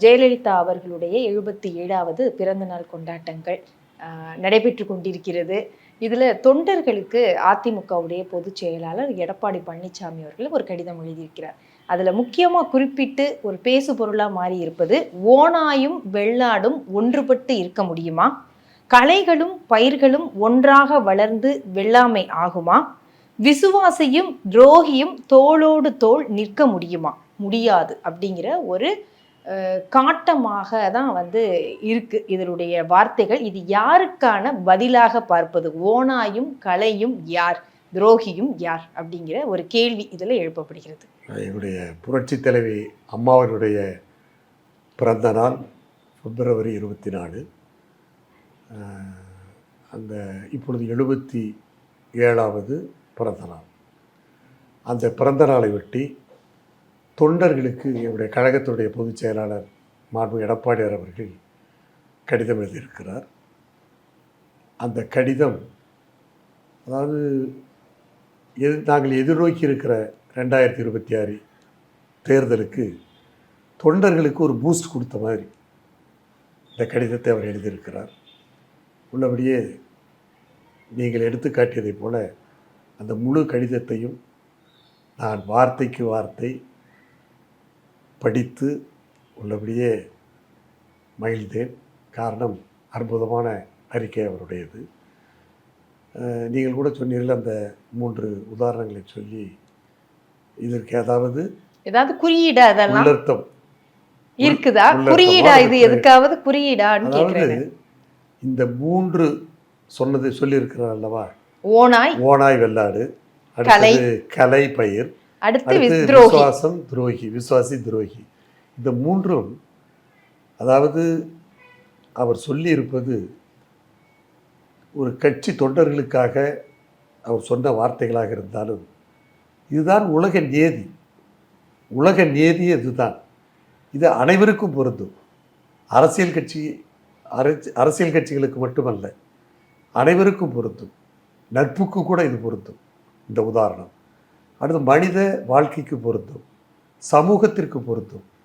ஜெயலலிதா அவர்களுடைய 77வது பிறந்த நாள் கொண்டாட்டங்கள் நடைபெற்று கொண்டிருக்கிறது. இதில் தொண்டர்களுக்கு அதிமுகவுடைய பொதுச் செயலாளர் எடப்பாடி பழனிசாமி அவர்கள் ஒரு கடிதம் எழுதியிருக்கிறார். அதில் முக்கியமாக குறிப்பிட்டு ஒரு பேசு பொருளாக மாறி இருப்பது, ஓநாயும் வெள்ளாடும் ஒன்றுபட்டு இருக்க முடியுமா? களைகளும் பயிர்களும் ஒன்றாக வளர்ந்து வெள்ளாமை ஆகுமா? விசுவாசியும் துரோகியும் தோளோடு தோள் நிற்க முடியுமா? முடியாது அப்படிங்கிற ஒரு காட்டமாக தான் இருக்கு இதனுடைய வார்த்தைகள். இது யாருக்கான பதிலாக பார்ப்பது? ஓநாயும் களையும் யார், துரோகியும் யார் அப்படிங்கிற ஒரு கேள்வி இதில் எழுப்பப்படுகிறது. என்னுடைய புரட்சி தலைவி அம்மாவனுடைய பிறந்த நாள் பிப்ரவரி 24. அந்த இப்பொழுது 77வது பிறந்த நாள். அந்த பிறந்த நாளை ஒட்டி தொண்டர்களுக்கு என்னுடைய கழகத்துடைய பொதுச் செயலாளர் மாண்பு எடப்பாடியார் அவர்கள் கடிதம் எழுதியிருக்கிறார். அந்த கடிதம் அதாவது நாங்கள் எதிர்நோக்கி இருக்கிற 2026 தேர்தலுக்கு தொண்டர்களுக்கு ஒரு பூஸ்ட் கொடுத்த மாதிரி இந்த கடிதத்தை அவர் எழுதியிருக்கிறார். உள்ளபடியே நீங்கள் எடுத்து காட்டியதைப் போல அந்த முழு கடிதத்தையும் நான் வார்த்தைக்கு வார்த்தை படித்து உள்ளபடியே மகிழ்ந்தேன். காரணம், அற்புதமான அறிக்கை அவருடையது. நீங்கள் கூட சொன்னீர்கள் அந்த 3 உதாரணங்களை சொல்லி இதற்கு ஏதாவது குறியீடா அதெல்லாம் உள்ளர்த்தம் இருக்குதா? குறியீடா இது எதுக்காவது குறியீடான்னு கேக்குறேன். இந்த 3 சொன்னது சொல்லியிருக்கிறார் அல்லவா? ஓனாய் வெள்ளாடு, அடுத்தது கலை பயிர், அடுத்து விசுவாசம் துரோகி, விசுவாசி துரோகி. இந்த 3ம் அதாவது அவர் சொல்லியிருப்பது ஒரு கட்சி தொண்டர்களுக்காக அவர் சொன்ன வார்த்தைகளாக இருந்தாலும் இதுதான் உலக நியதி. உலக நியதி இதுதான். இது அனைவருக்கும் பொருந்தும். அரசியல் கட்சிகளுக்கு மட்டுமல்ல, அனைவருக்கும் பொருந்தும். நட்புக்கு கூட இது பொருந்தும் இந்த உதாரணம். அடுத்து மனித வாழ்க்கைக்கு பொருந்தும், சமூகத்திற்கு பொருந்தும்.